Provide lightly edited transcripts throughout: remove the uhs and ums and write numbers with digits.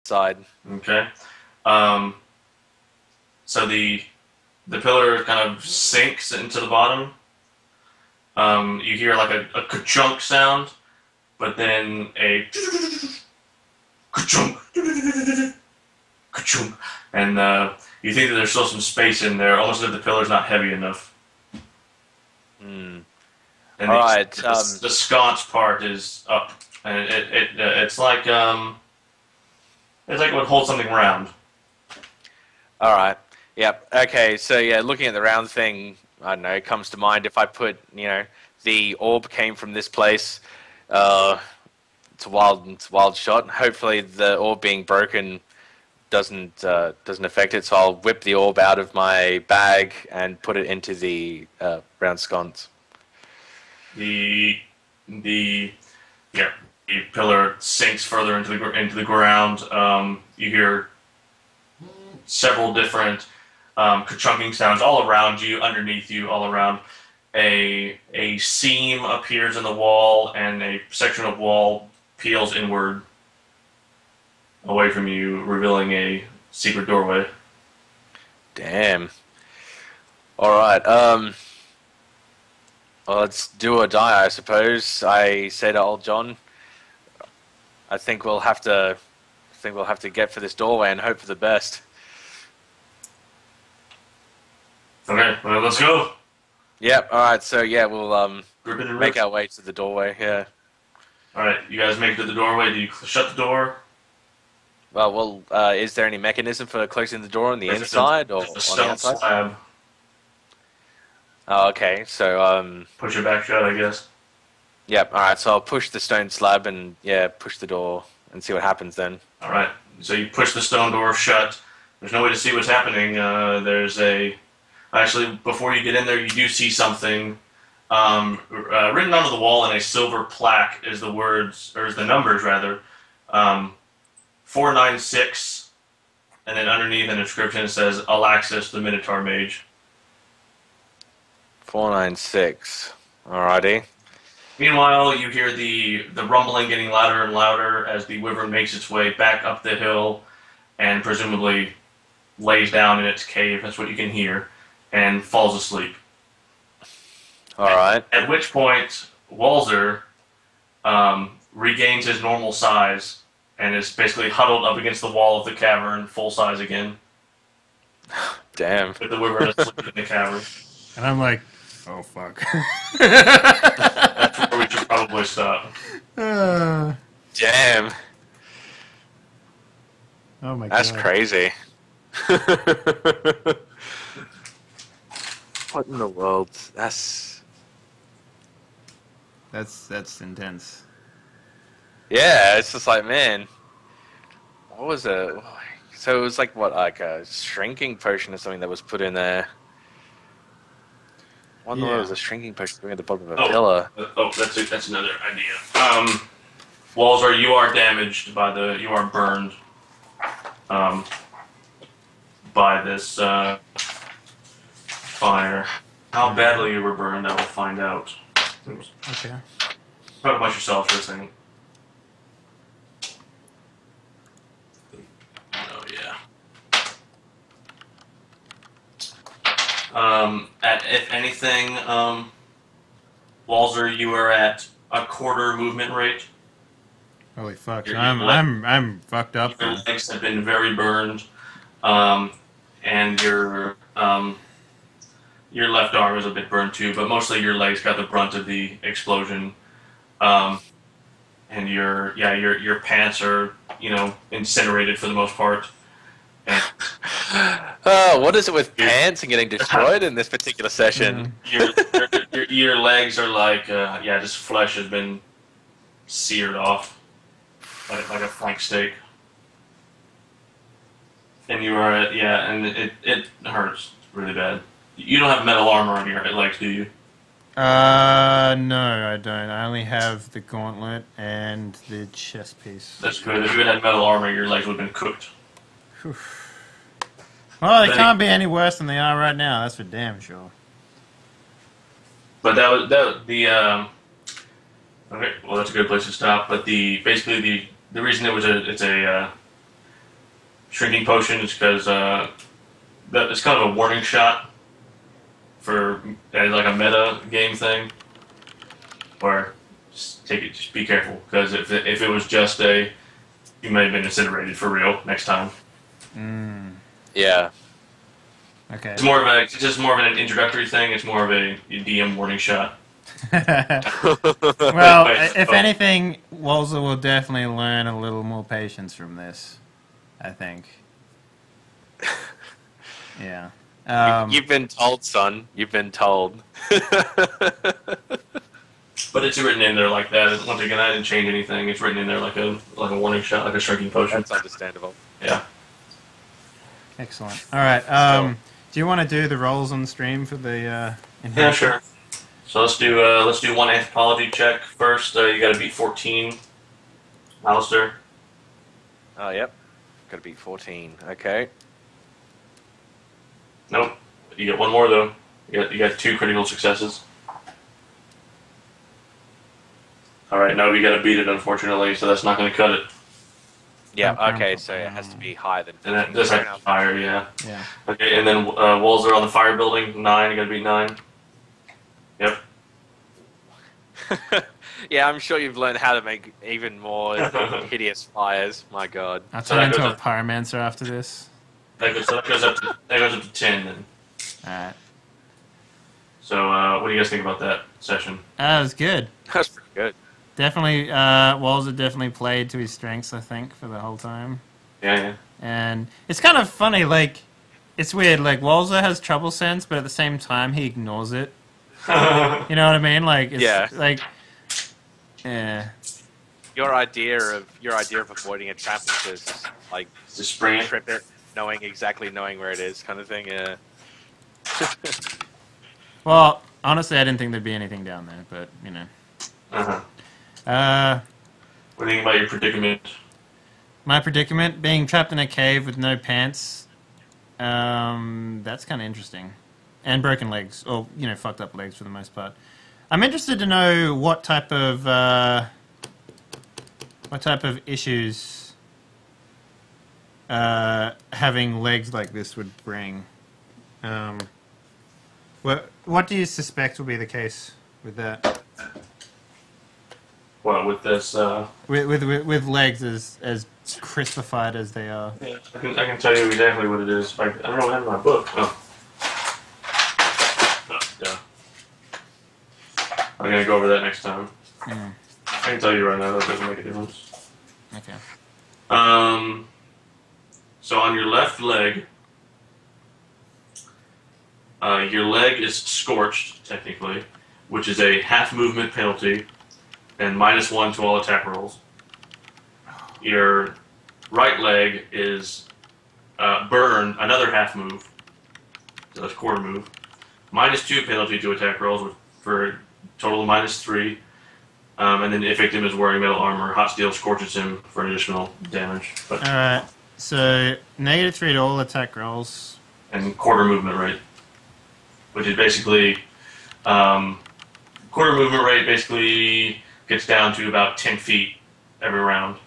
side. Okay. Um, so the pillar kind of sinks into the bottom. You hear like a ka-chunk sound, but then a ka-chunk, ka-chunk, and you think that there's still some space in there, almost as if the pillar's not heavy enough. Hmm. And All right. the sconce part is up, and it's like it would hold something round. All right. Yep. Okay. So yeah, looking at the round thing, I don't know. It comes to mind if I put, the orb came from this place. Uh, it's a wild shot. Hopefully, the orb being broken doesn't affect it. So I'll whip the orb out of my bag and put it into the round sconce. The the yeah the pillar sinks further into the ground. You hear several different ka-chunking sounds all around you, underneath you, all around. A seam appears in the wall, and a section of wall peels inward away from you, revealing a secret doorway. Damn. All right. Well, let's do or die, I suppose. I say to old John, I think we'll have to. I think we'll have to get for this doorway and hope for the best. Okay, well, let's go. Yep. All right. So yeah, we'll Grip it and rip. make our way to the doorway. Yeah. All right, you guys make it to the doorway. Do you shut the door? Is there any mechanism for closing the door on the Or is it inside or just a on the stone outside? slab? Oh, okay. So Push it back shut, I guess. yep. All right. So I'll push the stone slab and yeah, push the door and see what happens then. All right. So you push the stone door shut. There's no way to see what's happening. There's a actually before you get in there, you do see something written onto the wall in a silver plaque. Is the words or is the numbers rather 496, and then underneath an inscription it says Alaxis, the Minotaur Mage. 496. Alrighty. Meanwhile, you hear the rumbling getting louder and louder as the wyvern makes its way back up the hill and presumably lays down in its cave. That's what you can hear, and falls asleep. All right. At which point, Walzer regains his normal size and is basically huddled up against the wall of the cavern, full size again, Damn. with the wyvern asleep in the cavern. And I'm like, oh fuck. That's where we should probably stop. Uh, Damn. oh my That's god. crazy. What in the world? That's intense. Yeah, it's just like, man, what was it? So it was like what, like a shrinking potion or something that was put in there. One Yeah. was a shrinking potion at the bottom of a pillar. That's another idea. Walzer, you are damaged you are burned by this fire. How badly you were burned, I will find out. Okay. Talk about yourself for a second. Oh yeah. If anything, Walzer, you are at a quarter movement rate. Holy fuck. Your I'm fucked up Your then. legs have been very burned, and your left arm is a bit burned too, but mostly your legs got the brunt of the explosion. And your pants are incinerated for the most part. And Oh, what is it with pants and getting destroyed in this particular session? your legs are like just flesh has been seared off like a flank steak. And you are and it hurts really bad. You don't have metal armor on your legs, do you? No, I don't. I only have the gauntlet and the chest piece. That's good. If you had metal armor, your legs would have been cooked. Whew. Well, they But can't be any worse than they are right now. That's for damn sure. But the okay. Well, that's a good place to stop. But the reason it's a shrinking potion is because that it's kind of a warning shot for like a meta game thing, where just be careful because if it was just you may have been incinerated for real next time. Yeah. Okay. It's just more of an introductory thing. It's more of a DM warning shot. Well, if anything, Walzer will definitely learn a little more patience from this, I think. Yeah. You've been told, son. You've been told. But it's written in there like that. Once again, I didn't change anything. It's written in there like a warning shot, like a shrinking potion. That's understandable. Yeah. Excellent. All right. Do you want to do the rolls on the stream for the? Yeah, sure. So let's do one anthropology check first. You got to beat 14, Alistair. Oh, yep. Got to beat 14. Okay. Nope. You get one more though. You got 2 critical successes. All right, no, you got to beat it unfortunately, so that's not going to cut it. Yeah. Okay. So it has to be higher than. And that does have to be higher, yeah. Yeah. Okay, and then walls are on the fire building. 9. You got to beat 9. Yep. Yeah, I'm sure you've learned how to make even more hideous fires. My God. I'll So turn that into goes a pyromancer after this. That goes up to 10 then. All right. So what do you guys think about that session? That was good. That's pretty good. Definitely, Walzer definitely played to his strengths, I think, for the whole time. Yeah. And it's kind of funny, like, it's weird, like, Walzer has trouble sense, but at the same time, he ignores it. You know what I mean? Like, it's, Yeah. like, yeah. Your idea of avoiding a trap is just like Just spring it. trip it, knowing where it is, kind of thing. Yeah. Well, honestly, I didn't think there'd be anything down there, but, you know. Uh-huh. Uh, What do you think about your predicament? my predicament, being trapped in a cave with no pants, that's kind of interesting. And broken legs, or, you know, fucked up legs for the most part. I'm interested to know what type of issues having legs like this would bring. What do you suspect will be the case with that? Well, with this, With legs as crispified as they are. yeah, I can tell you exactly what it is. I don't know what I have in my book. Oh. Yeah. I'm gonna go over that next time. Mm. I can tell you right now that doesn't make a difference. Okay. So on your left leg, your leg is scorched technically, which is a half movement penalty and -1 to all attack rolls. Your right leg is burned, another half move, so that's quarter move. -2 penalty to attack rolls for a total of -3. And then if victim is wearing metal armor, hot steel scorches him for an additional damage. But Alright, so -3 to all attack rolls. and quarter movement rate, which is basically quarter movement rate basically gets down to about 10 feet every round.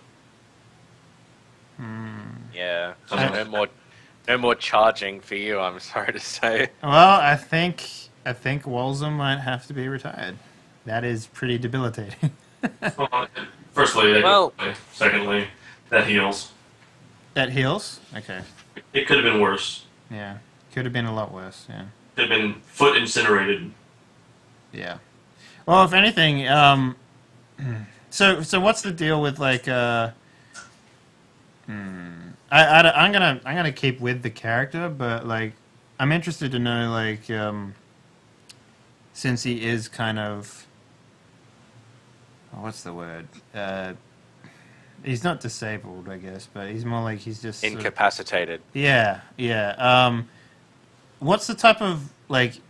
Yeah. Something No more charging for you. I'm sorry to say. Well, I think Walzer might have to be retired. That is pretty debilitating. Well, firstly, that Well- goes away. Secondly, that heals. That heals? Okay. It could have been worse. Yeah. Could have been a lot worse, yeah. Could have been foot incinerated. Yeah. Well, if anything, so what's the deal with like I'm gonna keep with the character, but like I'm interested to know like since he is kind of what's the word? He's not disabled, I guess, but he's more like he's just Incapacitated. yeah. What's the type of like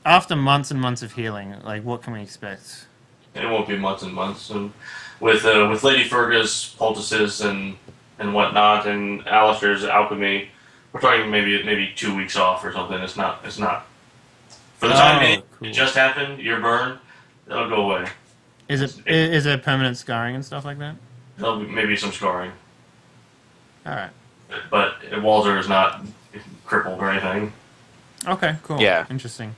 after months and months of healing, like what can we expect? It won't be months and months. And with Lady Fergus, poultices, and whatnot, and Alistair's alchemy, we're talking maybe 2 weeks off or something. It's not. For the time being, cool. it just happened. You're burned. That'll go away. Is it permanent scarring and stuff like that? There'll be maybe some scarring. All right. But Walzer is not crippled or anything. Okay. Cool. Yeah. Interesting.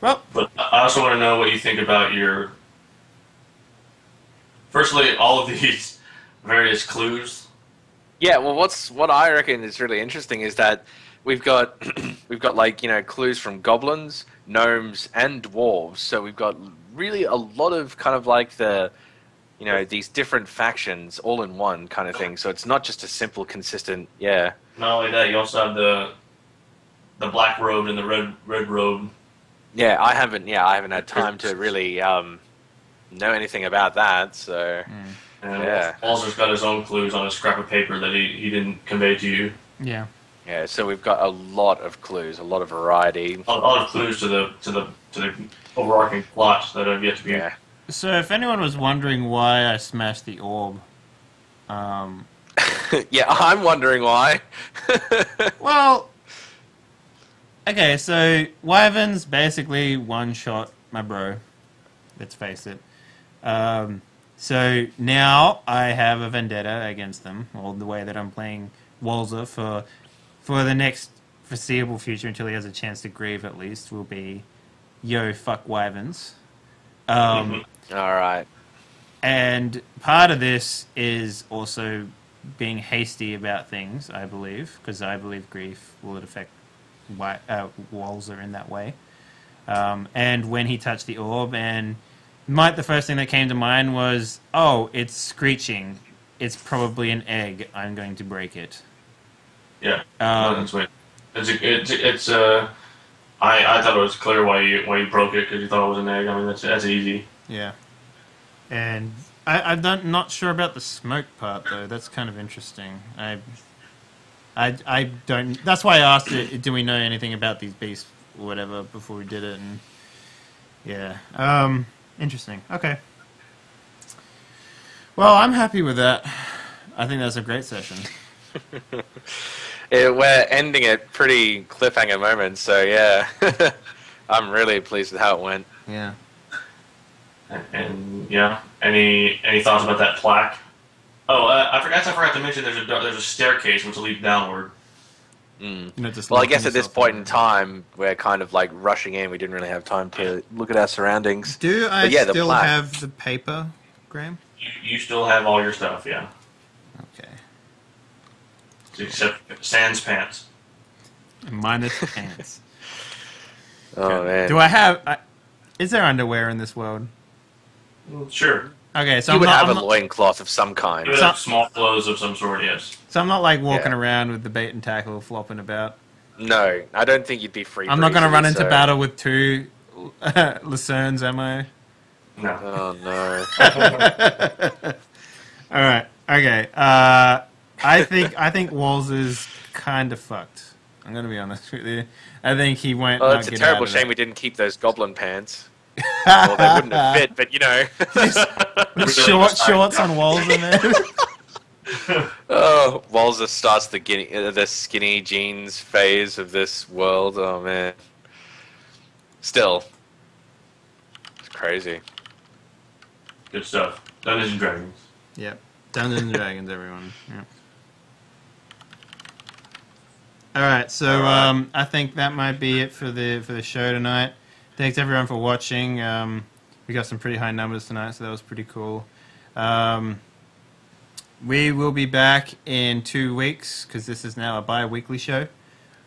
Well, But I also want to know what you think about your. Firstly, all of these various clues. Yeah, well, what I reckon is really interesting is that we've got we've got like clues from goblins, gnomes, and dwarves. So we've got really a lot of kind of like the these different factions all in one kind of thing. So it's not just a simple, consistent. Yeah, Not only that, you also have the black robe and the red robe. yeah. I haven't had time to really know anything about that. So And yeah, Walzer's got his own clues on a scrap of paper that he didn't convey to you. yeah. yeah. So we've got a lot of clues, a lot of variety. A lot of clues to the overarching plot that have yet to be. Yeah. So if anyone was wondering why I smashed the orb, Yeah, I'm wondering why. well, okay, so Wyverns basically one-shot my bro. Let's face it. So now I have a vendetta against them, or the way that I'm playing Walzer for the next foreseeable future until he has a chance to grieve at least will be, yo, fuck Wyverns. All right. And part of this is also being hasty about things, I believe, because I believe grief will affect Walzer in that way. And when he touched the orb, and the first thing that came to mind was, oh, it's screeching. It's probably an egg. I'm going to break it. Yeah. That's right. It's I thought it was clear why you broke it because you thought it was an egg. I mean that's easy. Yeah. And I'm not sure about the smoke part though. That's kind of interesting. I don't. That's why I asked it. Do we know anything about these beasts or whatever before we did it? And yeah. Interesting. Okay. Well, I'm happy with that. I think that's a great session. We're ending it pretty cliffhanger moment, so yeah. I'm really pleased with how it went. Yeah. And yeah, any thoughts about that plaque? Oh, I forgot to mention there's a staircase which leads downward. Mm. Just Well, I locking guess at this yourself point in. in time, we're kind of like rushing in. We didn't really have time to look at our surroundings. Do I But yeah, the still plaque. have the paper, Graham? You still have all your stuff, yeah, Okay. except Sans pants. Minus pants. Oh man. Do I have? Is there underwear in this world? Sure, Okay, so You I'm would not, have I'm a not, loincloth of some kind. you would have small clothes of some sort. Yes. so I'm not like walking Yeah. around with the bait and tackle flopping about. No, I don't think you'd be free. I'm not going to breezy, run into so- battle with two Lucernes, am I? No. Oh no. All right. Okay. I think Walls is kind of fucked. I'm going to be honest with you. I think he won't. Well, not it's a get terrible out of shame that. we didn't keep those goblin pants. Well, they wouldn't have fit, but With short shorts on Walls in there. Oh, Walzer starts the skinny jeans phase of this world. Oh man. Still, it's crazy. Good stuff. Dungeons and Dragons. Yep. Dungeons and Dragons, everyone. Yep. All right, so All right. I think that might be it for the show tonight. Thanks everyone for watching. We got some pretty high numbers tonight, so that was pretty cool. We will be back in 2 weeks because this is now a bi-weekly show.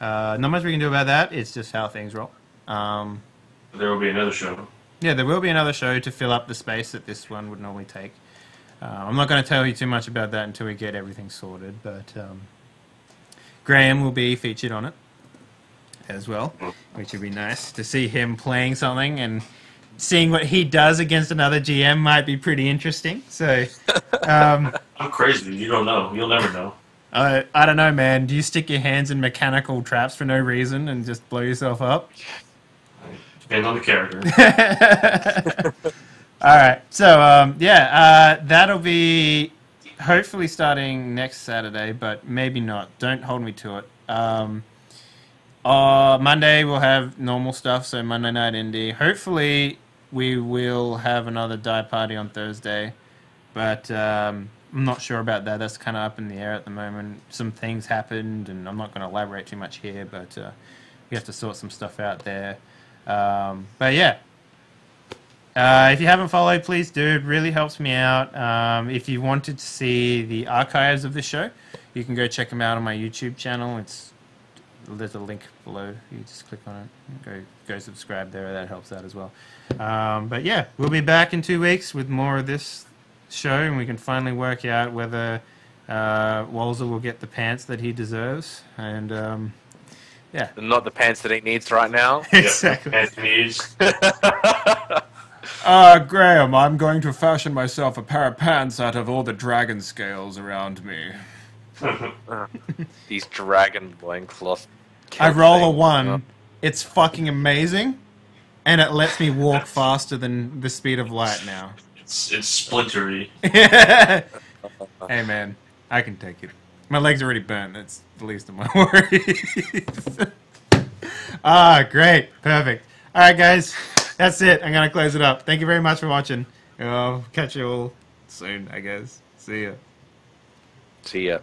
Not much we can do about that. It's just how things roll. There will be another show. Yeah, there will be another show to fill up the space that this one would normally take. I'm not going to tell you too much about that until we get everything sorted, but Graham will be featured on it as well, which would be nice to see him playing something, and seeing what he does against another GM might be pretty interesting. So, I'm crazy. You don't know. You'll never know. I don't know, man. Do you stick your hands in mechanical traps for no reason and just blow yourself up? Depends on the character. All right. So, that'll be hopefully starting next Saturday, but maybe not. Don't hold me to it. Monday we'll have normal stuff, so Monday Night Indie. Hopefully we will have another die party on Thursday, but I'm not sure about that. That's kind of up in the air at the moment. Some things happened, and I'm not going to elaborate too much here, but we have to sort some stuff out there. But yeah, if you haven't followed, please do. It really helps me out. If you wanted to see the archives of the show, you can go check them out on my YouTube channel. There's a link below. You just click on it. Go subscribe there. That helps out as well. But yeah, we'll be back in 2 weeks with more of this show, and we can finally work out whether Walzer will get the pants that he deserves. And yeah, Not the pants that he needs right now. exactly. And needs. Graham, I'm going to fashion myself a pair of pants out of all the dragon scales around me. These dragon loincloth. I roll a things. 1. It's fucking amazing, and it lets me walk faster than the speed of light now. It's splintery. Hey man, I can take it. My legs are already burnt. That's the least of my worries. Great. Perfect. All right, guys. That's it. I'm going to close it up. Thank you very much for watching. I'll catch you all soon, I guess. See ya. See ya.